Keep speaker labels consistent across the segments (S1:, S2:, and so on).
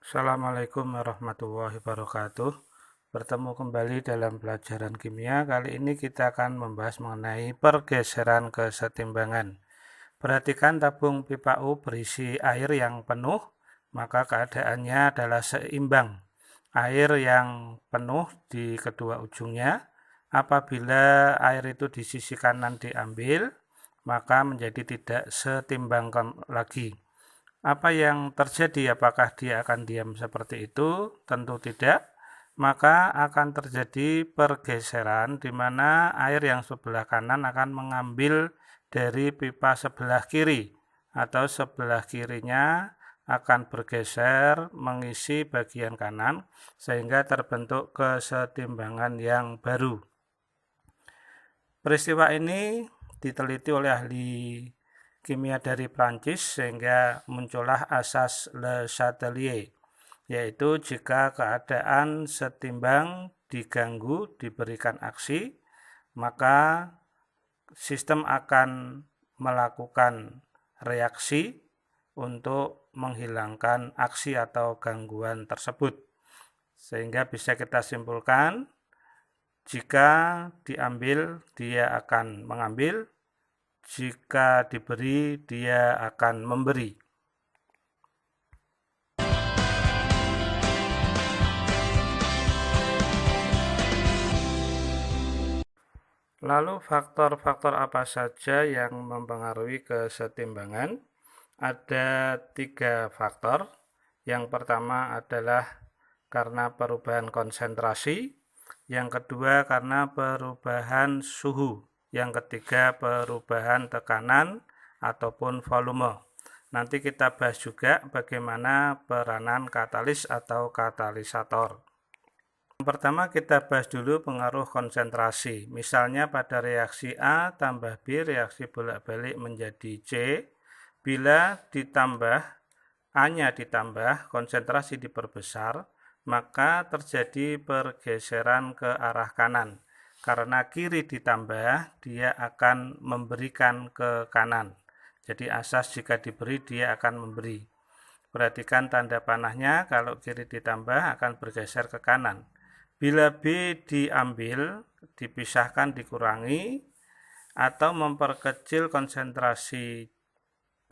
S1: Assalamualaikum warahmatullahi wabarakatuh. Bertemu kembali dalam pelajaran kimia. Kali ini kita akan membahas mengenai pergeseran kesetimbangan. Perhatikan tabung pipa U berisi air yang penuh, maka keadaannya adalah seimbang. Air yang penuh di kedua ujungnya. Apabila air itu di sisi kanan diambil, maka menjadi tidak setimbang lagi. Apa yang terjadi? Apakah dia akan diam seperti itu? Tentu tidak. Maka akan terjadi pergeseran di mana air yang sebelah kanan akan mengambil dari pipa sebelah kiri, atau sebelah kirinya akan bergeser mengisi bagian kanan sehingga terbentuk kesetimbangan yang baru. Peristiwa ini diteliti oleh ahli kimia dari Prancis sehingga muncullah asas Le Chatelier, yaitu jika keadaan setimbang diganggu diberikan aksi, maka sistem akan melakukan reaksi untuk menghilangkan aksi atau gangguan tersebut. Sehingga bisa kita simpulkan, jika diambil dia akan mengambil, jika diberi dia akan memberi. Lalu faktor-faktor apa saja yang mempengaruhi kesetimbangan? Ada 3 faktor. Yang pertama adalah karena perubahan konsentrasi, yang kedua karena perubahan suhu, yang ketiga perubahan tekanan ataupun volume. Nanti kita bahas juga bagaimana peranan katalis atau katalisator. Yang pertama kita bahas dulu pengaruh konsentrasi. Misalnya pada reaksi A tambah B, reaksi bolak-balik menjadi C. Bila ditambah, A-nya ditambah, konsentrasi diperbesar, maka terjadi pergeseran ke arah kanan. Karena kiri ditambah, dia akan memberikan ke kanan. Jadi asas jika diberi, dia akan memberi. Perhatikan tanda panahnya, kalau kiri ditambah akan bergeser ke kanan. Bila B diambil, dipisahkan, dikurangi, atau memperkecil konsentrasi B,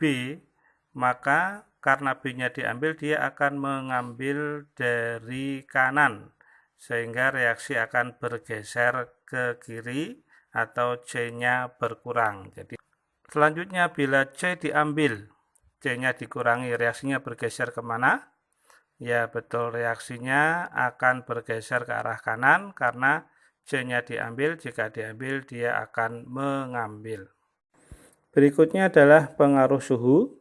S1: maka karena B-nya diambil, dia akan mengambil dari kanan, sehingga reaksi akan bergeser ke kiri atau C-nya berkurang. Jadi selanjutnya bila C diambil, C-nya dikurangi, reaksinya bergeser kemana? Ya betul, reaksinya akan bergeser ke arah kanan karena C-nya diambil, jika diambil dia akan mengambil. Berikutnya adalah pengaruh suhu.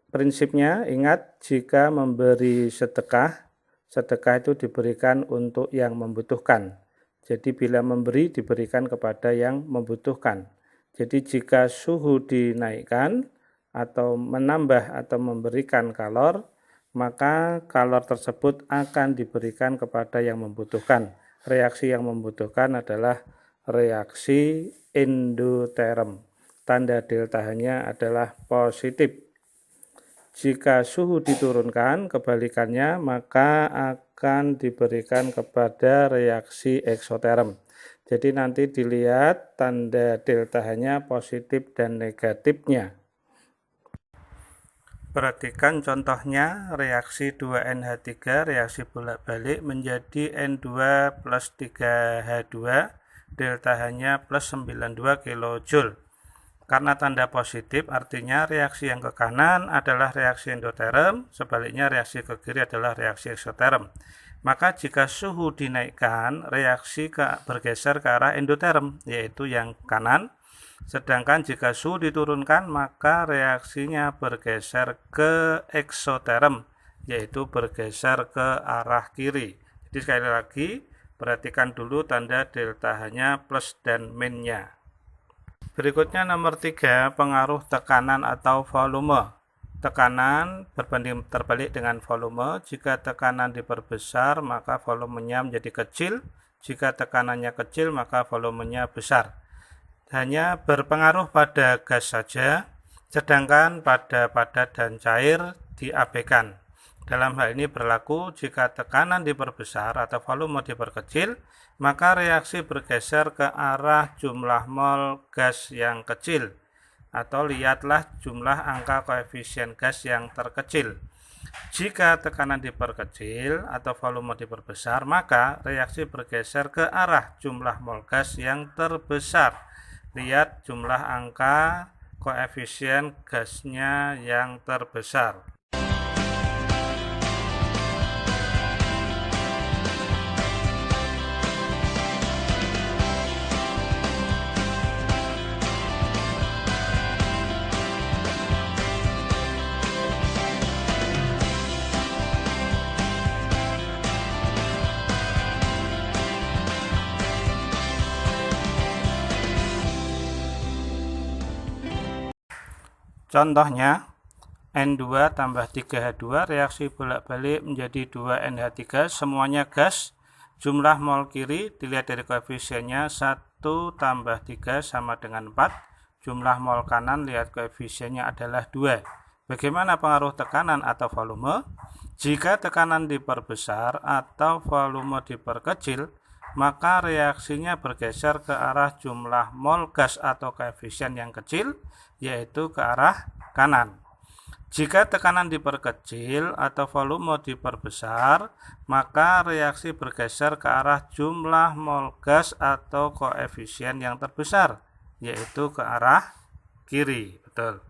S1: Prinsipnya ingat, jika memberi sedekah, sedekah itu diberikan untuk yang membutuhkan. Jadi bila memberi diberikan kepada yang membutuhkan. Jadi jika suhu dinaikkan atau menambah atau memberikan kalor, maka kalor tersebut akan diberikan kepada yang membutuhkan. Reaksi yang membutuhkan adalah reaksi endoterm. Tanda delta H-nya adalah positif. Jika suhu diturunkan, kebalikannya, maka akan diberikan kepada reaksi eksoterm. Jadi nanti dilihat tanda delta H-nya positif dan negatifnya. Perhatikan contohnya, reaksi 2NH3, reaksi bolak-balik menjadi N2 plus 3H2, delta H-nya plus 92 kJ. Karena tanda positif, artinya reaksi yang ke kanan adalah reaksi endoterm, sebaliknya reaksi ke kiri adalah reaksi eksoterm. Maka jika suhu dinaikkan, reaksi bergeser ke arah endoterm, yaitu yang kanan. Sedangkan jika suhu diturunkan, maka reaksinya bergeser ke eksoterm, yaitu bergeser ke arah kiri. Jadi sekali lagi, perhatikan dulu tanda delta H-nya plus dan minusnya. Berikutnya nomor 3, pengaruh tekanan atau volume. Tekanan berbanding terbalik dengan volume. Jika tekanan diperbesar, maka volumenya menjadi kecil. Jika tekanannya kecil, maka volumenya besar. Hanya berpengaruh pada gas saja, sedangkan pada padat dan cair diabaikan. Dalam hal ini berlaku jika tekanan diperbesar atau volume diperkecil, maka reaksi bergeser ke arah jumlah mol gas yang kecil, atau lihatlah jumlah angka koefisien gas yang terkecil. Jika tekanan diperkecil atau volume diperbesar, maka reaksi bergeser ke arah jumlah mol gas yang terbesar. Lihat jumlah angka koefisien gasnya yang terbesar. Contohnya, N2 tambah 3H2 reaksi bolak-balik menjadi 2NH3, semuanya gas. Jumlah mol kiri dilihat dari koefisiennya 1 tambah 3 sama dengan 4. Jumlah mol kanan lihat koefisiennya adalah 2. Bagaimana pengaruh tekanan atau volume? Jika tekanan diperbesar atau volume diperkecil, maka reaksinya bergeser ke arah jumlah mol gas atau koefisien yang kecil, yaitu ke arah kanan. Jika tekanan diperkecil atau volume diperbesar, maka reaksi bergeser ke arah jumlah mol gas atau koefisien yang terbesar, yaitu ke arah kiri. Betul.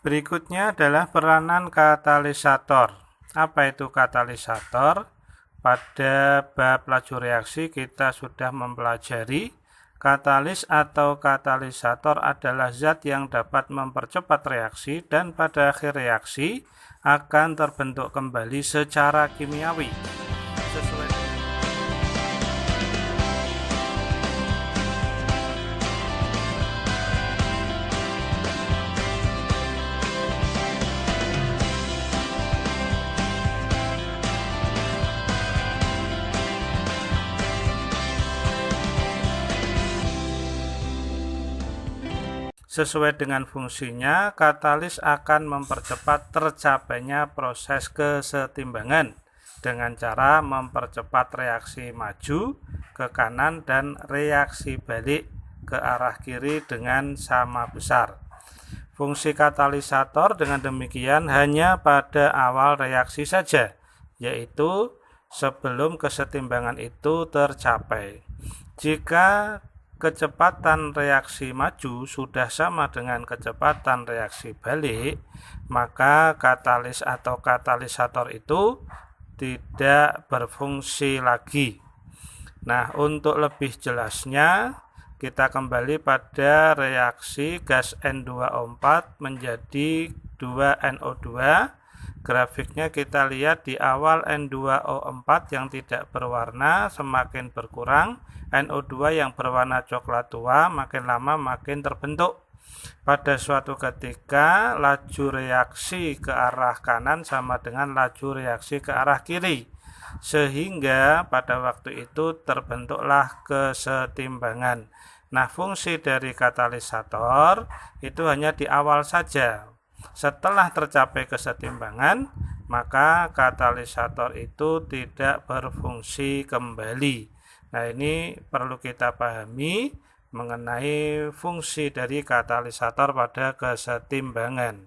S1: Berikutnya adalah peranan katalisator. Apa itu katalisator? Pada bab laju reaksi kita sudah mempelajari katalis atau katalisator adalah zat yang dapat mempercepat reaksi dan pada akhir reaksi akan terbentuk kembali secara kimiawi. Sesuai dengan fungsinya, katalis akan mempercepat tercapainya proses kesetimbangan dengan cara mempercepat reaksi maju ke kanan dan reaksi balik ke arah kiri dengan sama besar. Fungsi katalisator dengan demikian hanya pada awal reaksi saja, yaitu sebelum kesetimbangan itu tercapai. Jika kecepatan reaksi maju sudah sama dengan kecepatan reaksi balik, maka katalis atau katalisator itu tidak berfungsi lagi. Nah, untuk lebih jelasnya, kita kembali pada reaksi gas N2O4 menjadi 2NO2. Grafiknya kita lihat di awal N2O4 yang tidak berwarna semakin berkurang, NO2 yang berwarna coklat tua makin lama makin terbentuk. Pada suatu ketika laju reaksi ke arah kanan sama dengan laju reaksi ke arah kiri, sehingga pada waktu itu terbentuklah kesetimbangan. Nah, fungsi dari katalisator itu hanya di awal saja. Setelah tercapai kesetimbangan, maka katalisator itu tidak berfungsi kembali. Nah, ini perlu kita pahami mengenai fungsi dari katalisator pada kesetimbangan.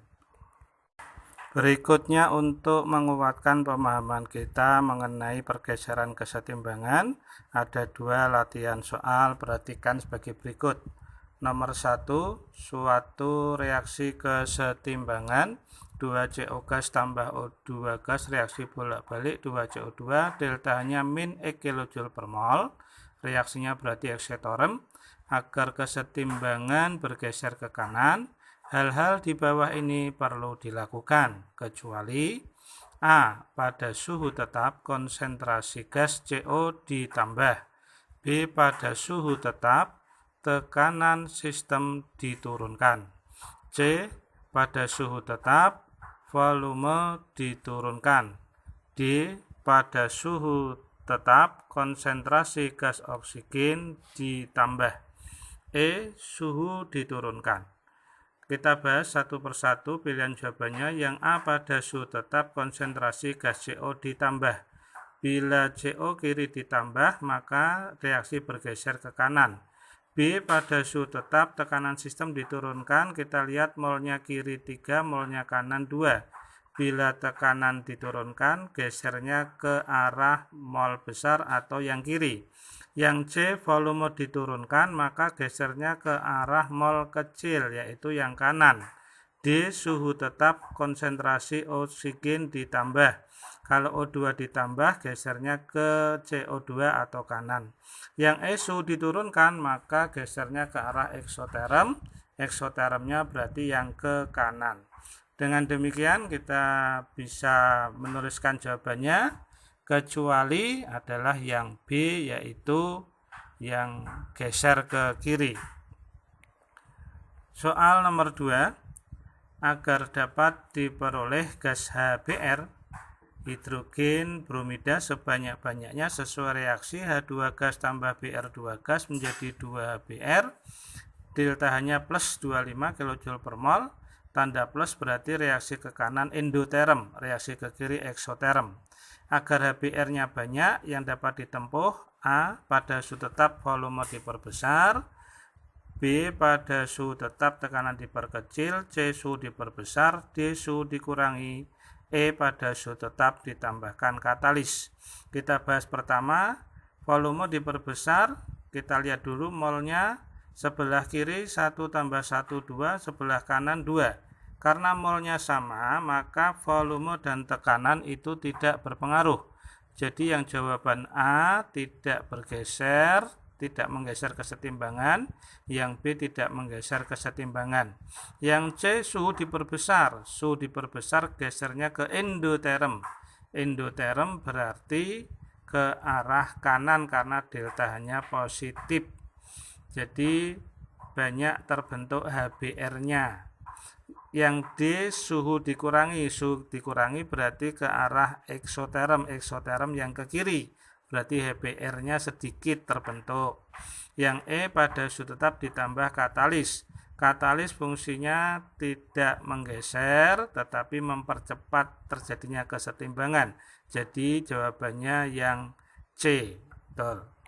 S1: Berikutnya, untuk menguatkan pemahaman kita mengenai pergeseran kesetimbangan, ada dua latihan soal, perhatikan sebagai berikut. Nomor 1, suatu reaksi kesetimbangan 2CO gas tambah O2 gas reaksi bolak-balik 2CO2 deltanya min E kJ per mol. Reaksinya berarti eksetorem. Agar kesetimbangan bergeser ke kanan, hal-hal di bawah ini perlu dilakukan, kecuali A. Pada suhu tetap konsentrasi gas CO ditambah. B. Pada suhu tetap tekanan sistem diturunkan. C. Pada suhu tetap volume diturunkan. D. Pada suhu tetap konsentrasi gas oksigen ditambah. E. Suhu diturunkan. Kita bahas satu persatu pilihan jawabannya. Yang A, pada suhu tetap konsentrasi gas CO ditambah. Bila CO kiri ditambah, maka reaksi bergeser ke kanan. B, pada suhu tetap tekanan sistem diturunkan. Kita lihat molnya kiri 3, molnya kanan 2. Bila tekanan diturunkan, gesernya ke arah mol besar atau yang kiri. Yang C, volume diturunkan, maka gesernya ke arah mol kecil, yaitu yang kanan. D, suhu tetap konsentrasi oksigen ditambah. Kalau O2 ditambah, gesernya ke CO2 atau kanan. Yang E, suhu diturunkan, maka gesernya ke arah eksoterm. Eksotermnya berarti yang ke kanan. Dengan demikian kita bisa menuliskan jawabannya, kecuali adalah yang B, yaitu yang geser ke kiri. Soal nomor 2. Agar dapat diperoleh gas HBr, hidrogen bromida sebanyak-banyaknya sesuai reaksi H2 gas tambah Br2 gas menjadi 2HBr, delta hanya plus 25 kJ per mol. Tanda plus berarti reaksi ke kanan endoterm, reaksi ke kiri eksoterm. Agar HBr-nya banyak, yang dapat ditempuh: A, pada suhu tetap volume diperbesar, B, pada suhu tetap tekanan diperkecil, C, suhu diperbesar, D, suhu dikurangi, E, pada suhu tetap ditambahkan katalis. Kita bahas pertama, volume diperbesar. Kita lihat dulu molnya, sebelah kiri 1 tambah 1, 2, sebelah kanan 2. Karena molnya sama, maka volume dan tekanan itu tidak berpengaruh. Jadi yang jawaban A tidak bergeser, tidak menggeser kesetimbangan. Yang B tidak menggeser kesetimbangan. Yang C, suhu diperbesar. Suhu diperbesar gesernya ke endoterm. Endoterm berarti ke arah kanan karena delta hanya positif. Jadi banyak terbentuk HBr-nya. Yang D, suhu dikurangi. Suhu dikurangi berarti ke arah eksoterm. Eksoterm yang ke kiri, berarti HBr-nya sedikit terbentuk. Yang E, pada suhu tetap ditambah katalis. Katalis fungsinya tidak menggeser tetapi mempercepat terjadinya kesetimbangan. Jadi jawabannya yang C. Betul.